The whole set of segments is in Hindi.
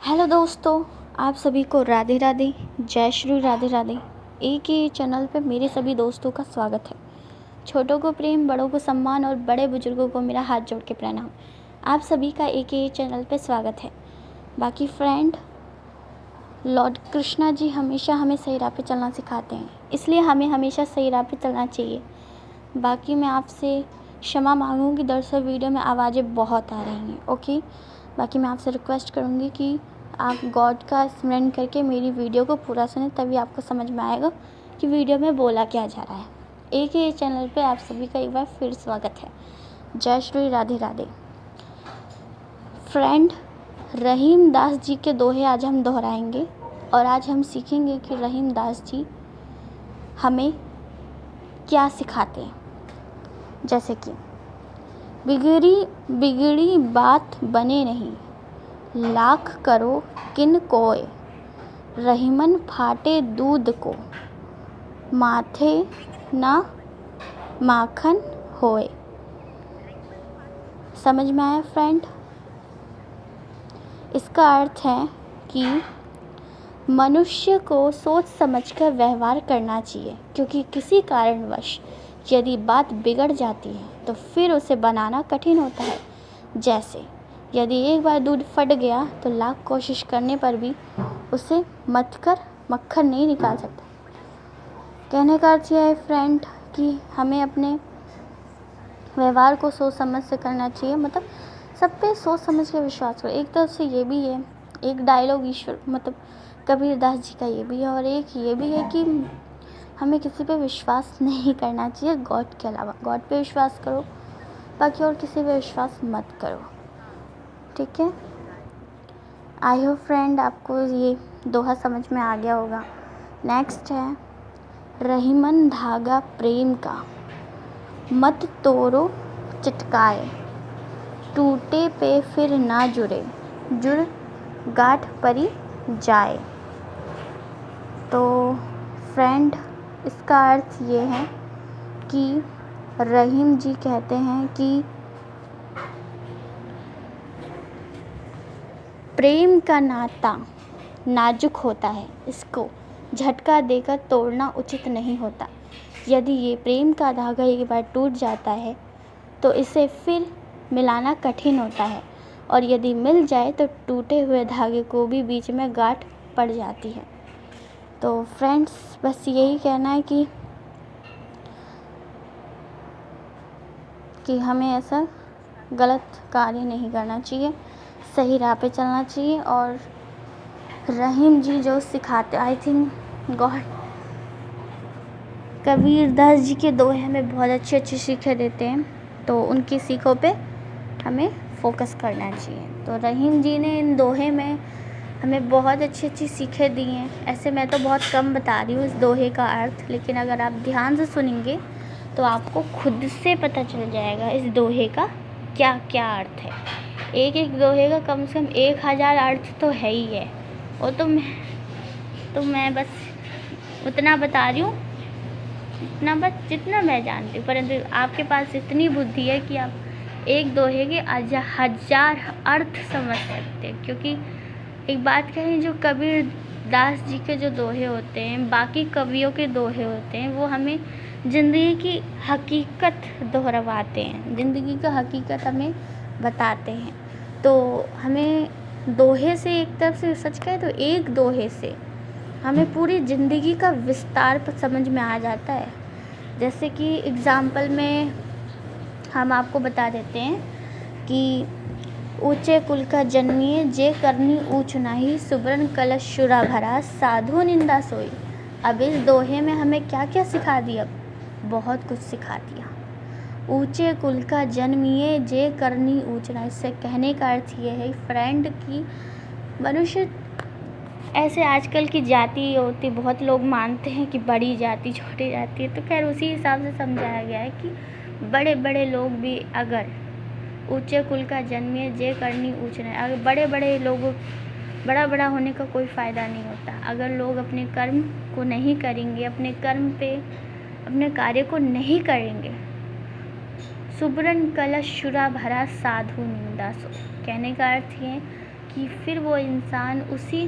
हेलो दोस्तों, आप सभी को राधे राधे, जय श्री राधे राधे। एक ही चैनल पे मेरे सभी दोस्तों का स्वागत है। छोटों को प्रेम, बड़ों को सम्मान और बड़े बुजुर्गों को मेरा हाथ जोड़ के प्रणाम। आप सभी का एक ही चैनल पे स्वागत है। बाकी फ्रेंड, लॉर्ड कृष्णा जी हमेशा हमें सही राह पे चलना सिखाते हैं, इसलिए हमें हमेशा सही राह पे चलना चाहिए। बाकी मैं आपसे क्षमा मांगूंगी, दरअसल वीडियो में आवाज़ें बहुत आ रही हैं। ओके, बाकी मैं आपसे रिक्वेस्ट करूँगी कि आप गॉड का स्मरण करके मेरी वीडियो को पूरा सुनें, तभी आपको समझ में आएगा कि वीडियो में बोला क्या जा रहा है। एक ही चैनल पे आप सभी का एक बार फिर स्वागत है। जय श्री राधे राधे। फ्रेंड, रहीम दास जी के दोहे आज हम दोहराएंगे और आज हम सीखेंगे कि रहीम दास जी हमें क्या सिखाते हैं। जैसे कि बिगड़ी बात बने नहीं, लाख करो किन कोय, रहीमन फाटे दूध को, माथे ना माखन होए। समझ में आया फ्रेंड? इसका अर्थ है कि मनुष्य को सोच समझकर व्यवहार करना चाहिए, क्योंकि किसी कारणवश यदि बात बिगड़ जाती है तो फिर उसे बनाना कठिन होता है। जैसे यदि एक बार दूध फट गया तो लाख कोशिश करने पर भी उसे मथ कर मक्खन नहीं निकाल सकता। कहने का अर्थ यह है फ्रेंड कि हमें अपने व्यवहार को सोच समझ से करना चाहिए, मतलब सब पे सोच समझ के विश्वास करो। एक तरफ से ये भी है, एक डायलॉग ईश्वर मतलब कबीर दास जी का ये भी है, और एक ये भी है कि हमें किसी पे विश्वास नहीं करना चाहिए गॉड के अलावा। गॉड पे विश्वास करो, बाकी और किसी पे विश्वास मत करो। ठीक है, आई होप फ्रेंड आपको ये दोहा समझ में आ गया होगा। नेक्स्ट है, रहीमन धागा प्रेम का, मत तोड़ो चटकाए, टूटे पे फिर ना जुड़े, जुड़ गांठ परी जाए। तो फ्रेंड, इसका अर्थ ये है कि रहीम जी कहते हैं कि प्रेम का नाता नाजुक होता है, इसको झटका देकर तोड़ना उचित नहीं होता। यदि ये प्रेम का धागा एक बार टूट जाता है तो इसे फिर मिलाना कठिन होता है, और यदि मिल जाए तो टूटे हुए धागे को भी बीच में गांठ पड़ जाती है। तो फ्रेंड्स, बस यही कहना है कि हमें ऐसा गलत कार्य नहीं करना चाहिए, सही राह पे चलना चाहिए। और रहीम जी जो सिखाते, I think God Kabir Das ji के दोहे हमें बहुत अच्छी अच्छी सीखें देते हैं, तो उनकी सीखों पे हमें फोकस करना चाहिए। तो रहीम जी ने इन दोहे में हमें बहुत अच्छी अच्छी सीखें दी हैं। ऐसे मैं तो बहुत कम बता रही हूँ इस दोहे का अर्थ, लेकिन अगर आप ध्यान से सुनेंगे तो आपको खुद से पता चल जाएगा इस दोहे का क्या क्या अर्थ है। एक एक दोहे का कम से कम 1000 अर्थ तो है ही है। वो तो मैं बस उतना बता रही हूँ, इतना बस जितना मैं जानती हूँ, परंतु आपके पास इतनी बुद्धि है कि आप एक दोहे के 1000 अर्थ समझ सकते हैं। क्योंकि एक बात कहें, जो कबीर दास जी के जो दोहे होते हैं, बाकी कवियों के दोहे होते हैं, वो हमें ज़िंदगी की हकीकत दोहराते हैं, ज़िंदगी का हकीकत हमें बताते हैं। तो हमें दोहे से, एक तरफ से सच कहें तो एक दोहे से हमें पूरी ज़िंदगी का विस्तार पर समझ में आ जाता है। जैसे कि एग्ज़ाम्पल में हम आपको बता देते हैं कि ऊंचे कुल का जन्मिए, जे करनी ऊंच नाही, सुबरन कलश शुरा भरा, साधु निंदा सोई। अब इस दोहे में हमें क्या क्या सिखा दिया? बहुत कुछ सिखा दिया। ऊंचे कुल का जन्मिए, जे करनी ऊंच नाही, इससे कहने का अर्थ ये है फ्रेंड कि मनुष्य, ऐसे आजकल की जाति होती, बहुत लोग मानते हैं कि बड़ी जाति छोटी जाति है, तो खैर उसी हिसाब से समझाया गया है कि बड़े बड़े लोग भी अगर ऊंचे कुल का जन्मिए, जे करनी ऊंच नहीं, अगर बड़े बड़े लोगों बड़ा बड़ा होने का कोई फ़ायदा नहीं होता। अगर लोग अपने कर्म को नहीं करेंगे, अपने कर्म पे अपने कार्य को नहीं करेंगे, सुबरन कलश शुरा भरा, साधु निंदा सो। कहने का अर्थ ये कि फिर वो इंसान उसी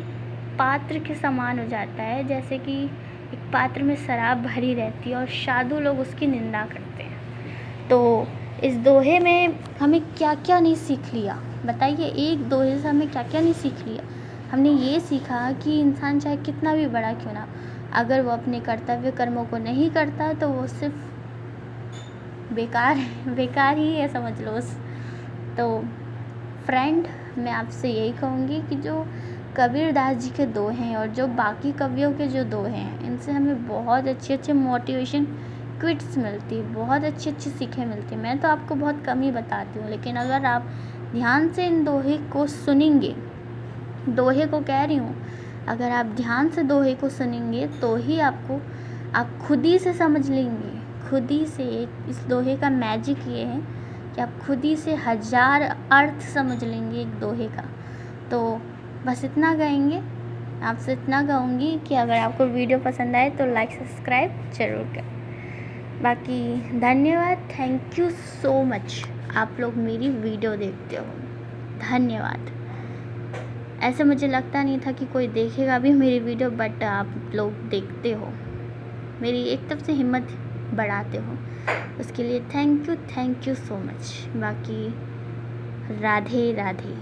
पात्र के समान हो जाता है, जैसे कि एक पात्र में शराब भरी रहती है और साधु लोग उसकी निंदा करते हैं। तो इस दोहे में हमें क्या क्या नहीं सीख लिया, बताइए, एक दोहे से हमें क्या क्या नहीं सीख लिया। हमने ये सीखा कि इंसान चाहे कितना भी बड़ा क्यों ना, अगर वो अपने कर्तव्य कर्मों को नहीं करता तो वो सिर्फ बेकार ही है, समझ लो उस। तो फ्रेंड, मैं आपसे यही कहूँगी कि जो कबीरदास जी के दोहे हैं और जो बाकी कवियों के जो दोहे हैं, इनसे हमें बहुत अच्छे मोटिवेशन क्विट्स मिलती है, बहुत अच्छी सीखें मिलती है। मैं तो आपको बहुत कम ही बताती हूँ, लेकिन अगर आप ध्यान से इन दोहे को सुनेंगे, दोहे को कह रही हूँ, अगर आप ध्यान से दोहे को सुनेंगे तो ही आप खुद ही से समझ लेंगे, खुद ही से। इस दोहे का मैजिक ये है कि आप खुद ही से 1000 अर्थ समझ लेंगे एक दोहे का। तो बस इतना कहेंगे, आपसे इतना कहूँगी कि अगर आपको वीडियो पसंद आए तो लाइक सब्सक्राइब ज़रूर करें। बाकी धन्यवाद, थैंक यू सो मच। आप लोग मेरी वीडियो देखते हो, धन्यवाद। ऐसे मुझे लगता नहीं था कि कोई देखेगा भी मेरी वीडियो, बट आप लोग देखते हो, मेरी एक तरफ से हिम्मत बढ़ाते हो, उसके लिए थैंक यू सो मच। बाकी राधे राधे।